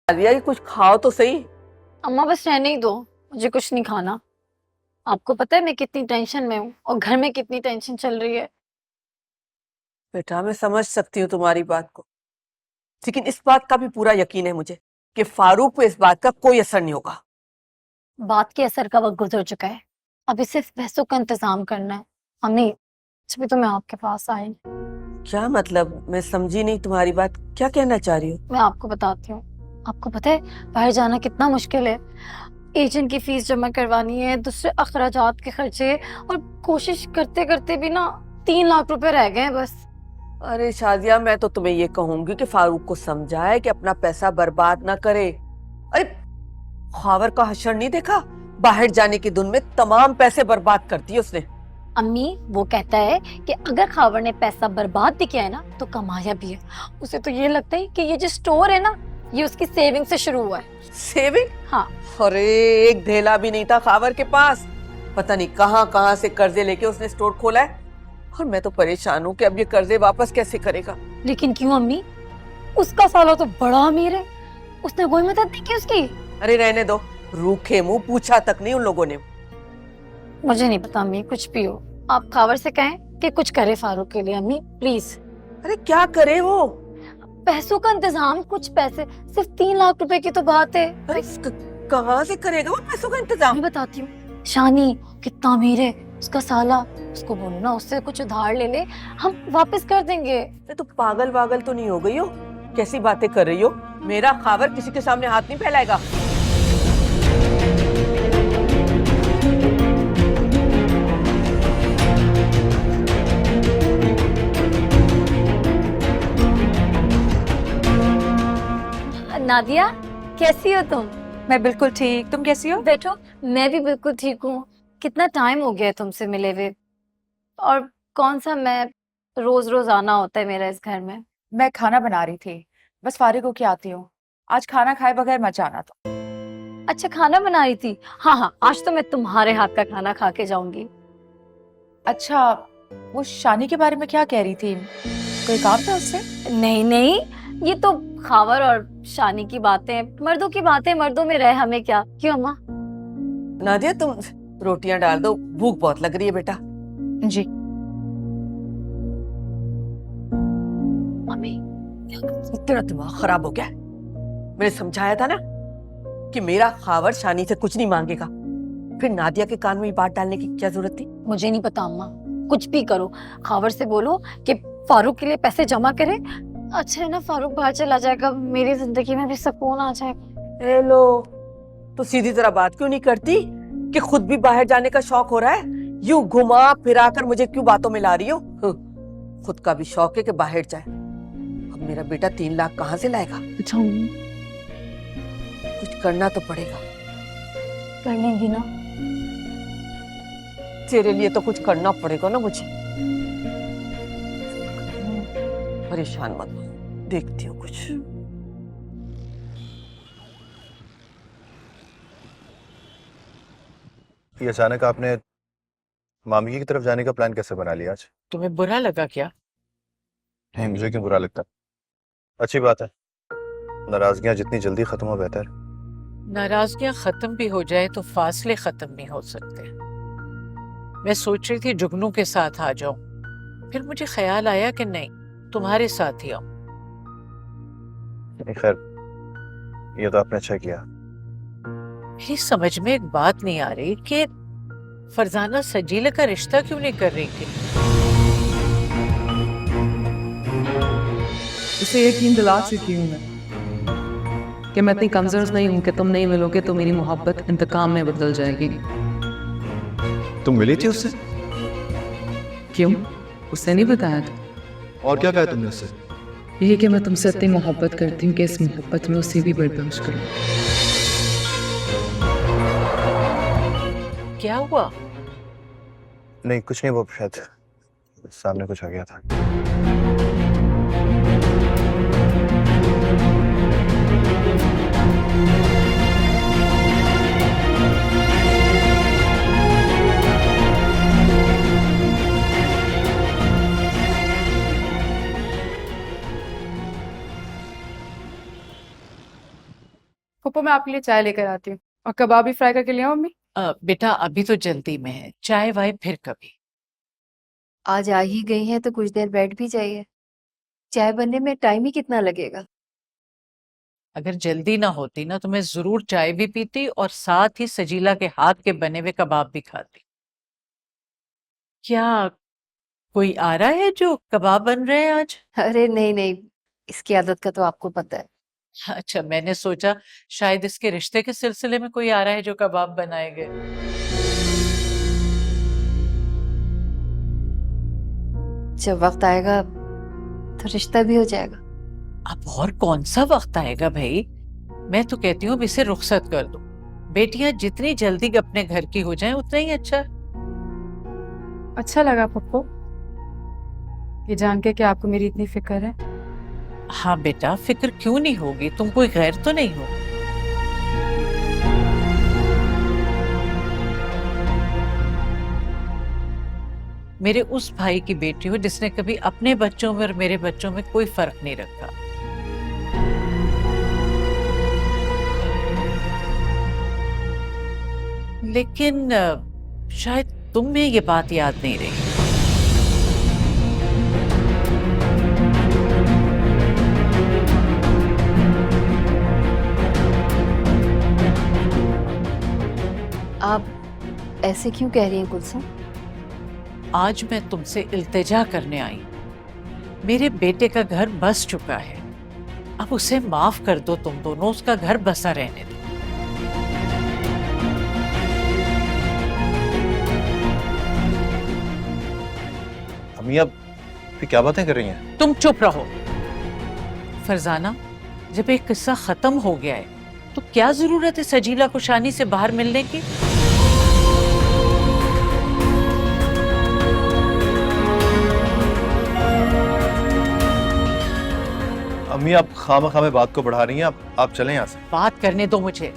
दिया कि कुछ खाओ तो सही। अम्मा बस रहने ही दो, मुझे कुछ नहीं खाना। आपको पता है मैं कितनी टेंशन में हूँ और घर में कितनी टेंशन चल रही है। बेटा मैं समझ सकती हूँ तुम्हारी बात को, लेकिन इस बात का भी पूरा यकीन है मुझे कि फारूक पे इस बात का कोई असर नहीं होगा। बात के असर का वक्त गुजर चुका है, अभी सिर्फ पैसों का इंतजाम करना है। अम्मी तभी तो मैं आपके पास आई। क्या मतलब, मैं समझी नहीं तुम्हारी बात, क्या कहना चाह रही हो? मैं आपको बताती हूँ। आपको पता है बाहर जाना कितना मुश्किल है। एजेंट की फीस जमा करवानी है, दूसरे अखराजात के खर्चे, और कोशिश करते करते भी ना 3 लाख रुपए रह गए हैं बस। अरे शादिया, मैं तो तुम्हें ये कहूंगी कि फारूक को समझाए कि अपना पैसा बर्बाद ना करे। अरे खावर का हशर नहीं देखा, बाहर जाने की धुन में तमाम पैसे बर्बाद कर दिए उसने। अम्मी वो कहता है कि अगर खावर ने पैसा बर्बाद भी किया है ना तो कमाया भी है। उसे तो ये लगता है कि ये जो स्टोर है ना ये उसकी सेविंग से शुरू हुआ है। सेविंग? हाँ। अरे एक धेला भी नहीं था खावर के पास, पता नहीं कहां कहां से कर्जे लेके उसने स्टोर खोला है। और मैं तो परेशान हूँ कि अब ये कर्जे वापस कैसे करेगा। लेकिन क्यों अम्मी, उसका साला तो बड़ा अमीर है, उसने कोई मदद नहीं की उसकी। अरे रहने दो, रूखे मुंह पूछा तक नहीं उन लोगों ने। मुझे नहीं पता अम्मी, कुछ भी हो आप खावर से कहें कि कुछ करे फारूक के लिए। अम्मी प्लीज। अरे क्या करे वो? पैसों का इंतजाम, कुछ पैसे, सिर्फ 3 लाख रुपए की तो बात है। अरे कहाँ से करेगा वो पैसों का इंतजाम? मैं बताती हूँ, शानी कितना अमीर है, उसका साला, उसको बोलो ना उससे कुछ उधार ले ले, हम वापस कर देंगे। तो पागल वागल तो नहीं हो गई हो? कैसी बातें कर रही हो? मेरा खावर किसी के सामने हाथ नहीं फैलाएगा। नादिया कैसी हो तुम? मैं बिल्कुल ठीक, तुम कैसी हो? बैठो। मैं भी बिल्कुल ठीक हूँ। कितना टाइम हो गया तुमसे मिले हुए। और कौन सा मैं, रोज रोज आना होता है मेरा इस घर में। मैं खाना बना रही थी, बस फारिग होके आती हूँ। आज खाना खाए बगैर मत जाना तो। अच्छा खाना बना रही थी? हाँ हाँ, आज तो मैं तुम्हारे हाथ का खाना खा के जाऊंगी। अच्छा, वो शानी के बारे में क्या कह रही थी? कोई काम था उससे? नहीं नहीं, ये तो खावर और शानी की बातें, मर्दों की बातें, मर्दों में रहे हमें क्या। क्यों अम्मा? नादिया तुम रोटियां डाल दो, भूख बहुत लग रही है बेटा। जी। मम्मी तेरा दिमाग खराब हो गया? मैंने समझाया था ना कि मेरा खावर शानी से कुछ नहीं मांगेगा, फिर नादिया के कान में ये बात डालने की क्या जरूरत थी? मुझे नहीं पता अम्मा, कुछ भी करो, खावर से बोलो कि फारूक के लिए पैसे जमा करे। अच्छा है ना, फारूक बाहर चला जाएगा, मेरी जिंदगी में भी सुकून आ जाएगा। हेलो, तो सीधी तरह बात क्यों नहीं करती कि खुद भी बाहर जाने का शौक हो रहा है? यूं घुमा फिरा कर मुझे क्यों बातों में ला रही हो? खुद का भी शौक है कि बाहर जाए। अब मेरा बेटा 3 लाख कहाँ से लाएगा? अच्छा कुछ करना तो पड़ेगा। कर लेंगी ना? तेरे लिए तो कुछ करना पड़ेगा ना मुझे। परेशान मत हो, देखती हूँ कुछ। ये अचानक आपने मामी की तरफ जाने का प्लान कैसे बना लिया आज? तुम्हें बुरा लगा क्या? नहीं, मुझे क्यों बुरा लगता? अच्छी बात है, नाराजगियां जितनी जल्दी खत्म हो बेहतर। नाराजगियां खत्म भी हो जाए तो फासले खत्म नहीं हो सकते। मैं सोच रही थी जुगनू के साथ आ जाऊं, फिर मुझे ख्याल आया कि नहीं, तुम्हारे साथ ही आऊं। नहीं खैर, ये तो आपने अच्छा किया। मेरी समझ में एक बात नहीं आ रही कि फरजाना सजीला का रिश्ता क्यों नहीं कर रही थी। उसे यकीन दिला चुकी हूँ मैं कि मैं इतनी कमजोर नहीं हूँ कि तुम नहीं मिलोगे तो मेरी मोहब्बत इंतकाम में बदल जाएगी। तुम मिली थी उससे? क्यों, उसने नहीं बताया था? और क्या कहा तुमने उससे? यही कि मैं तुमसे इतनी मोहब्बत करती हूँ कि इस मोहब्बत में उसे भी बर्दाश्त करूँ। क्या हुआ? नहीं कुछ नहीं, वो शायद सामने कुछ आ गया था। पप्पू मैं आपके लिए चाय लेकर आती हूँ और कबाब भी फ्राई करके ले आओ मम्मी। बेटा अभी तो जल्दी में है, चाय वाय फिर कभी। आज आ ही गई हैं तो कुछ देर बैठ भी जाइए। चाय बनने में टाइम ही कितना लगेगा। अगर जल्दी ना होती ना तो मैं जरूर चाय भी पीती और साथ ही सजीला के हाथ के बने हुए कबाब भी खाती। क्या कोई आ रहा है जो कबाब बन रहे हैं आज? अरे नहीं नहीं, इसकी आदत का तो आपको पता है। अच्छा, मैंने सोचा शायद इसके रिश्ते के सिलसिले में कोई आ रहा है जो कबाब बनाएंगे। जब वक्त आएगा तो रिश्ता भी हो जाएगा। अब और कौन सा वक्त आएगा भाई? मैं तो कहती हूँ अब इसे रुखसत कर दो। बेटियां जितनी जल्दी अपने घर की हो जाएं उतना ही अच्छा। अच्छा लगा पप्पू ये जान के कि आपको मेरी इतनी फिक्र है। हाँ बेटा, फिक्र क्यों नहीं होगी, तुम कोई गैर तो नहीं हो। मेरे उस भाई की बेटी हो जिसने कभी अपने बच्चों में और मेरे बच्चों में कोई फर्क नहीं रखा। लेकिन शायद तुम में ये बात याद नहीं रही। आप ऐसे क्यों कह रही हैं कुलसुम? आज मैं तुमसे इल्तिजा करने आई। मेरे बेटे का घर बस चुका है, अब उसे माफ कर दो तुम दोनों, उसका घर बसा रहने दो। अम्मी अब फिर क्या बातें कर रही हैं? तुम चुप रहो। फरजाना, जब एक किस्सा खत्म हो गया है तो क्या जरूरत है सजीला को शानी से बाहर मिलने की? अम्मी आप खामखा में बात को बढ़ा रही हैं, आप चलें यहाँ से। बात करने दो मुझे।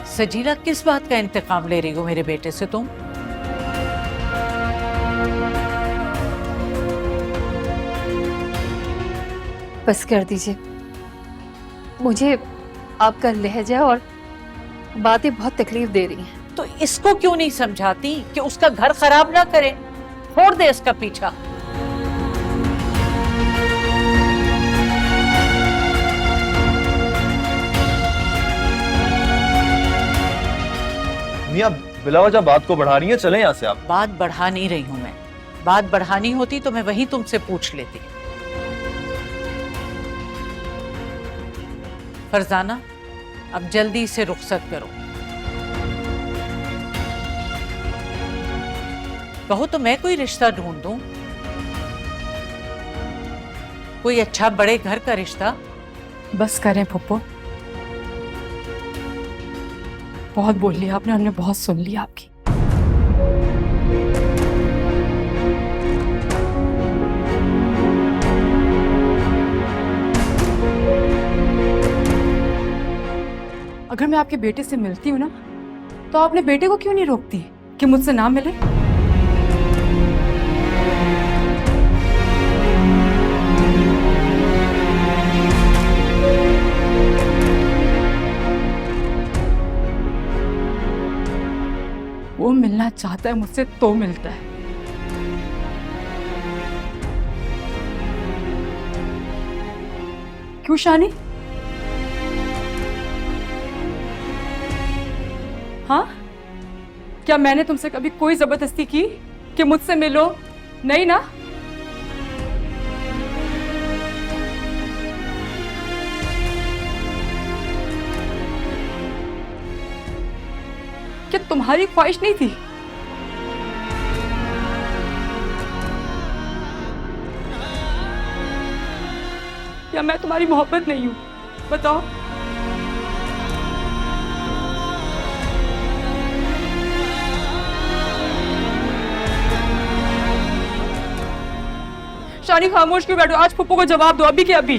सजीला, किस बात का इंतकाम ले रही हो मेरे बेटे से तुम? बस कर दीजिए। मुझे आपका लहजा और बातें बहुत तकलीफ दे रही हैं। तो इसको क्यों नहीं समझाती कि उसका घर खराब ना करे, छोड़ दे इसका पीछा। अम्मी आप बिलावजह बात को बढ़ा रही हैं, चलें यहाँ से आप। बात बढ़ा नहीं रही हूं मैं। बात बढ़ानी होती तो मैं वही तुमसे पूछ लेती। फरजाना, अब जल्दी से रुखसत करो। कहो तो मैं कोई रिश्ता ढूंढ दूं, कोई अच्छा बड़े घर का रिश्ता। बस करें पप्पू, बहुत बोल लिया आपने, हमने बहुत सुन लिया आपकी। अगर मैं आपके बेटे से मिलती हूँ ना तो आप अपने बेटे को क्यों नहीं रोकती कि मुझसे ना मिले? वो मिलना चाहता है मुझसे तो मिलता है। क्यों शानी? हाँ, क्या मैंने तुमसे कभी कोई जबरदस्ती की कि मुझसे मिलो? नहीं ना? क्या तुम्हारी ख्वाहिश नहीं थी? या मैं तुम्हारी मोहब्बत नहीं हूं? बताओ। शानी खामोश क्यों बैठो? आज पप्पू को जवाब दो, अभी के अभी।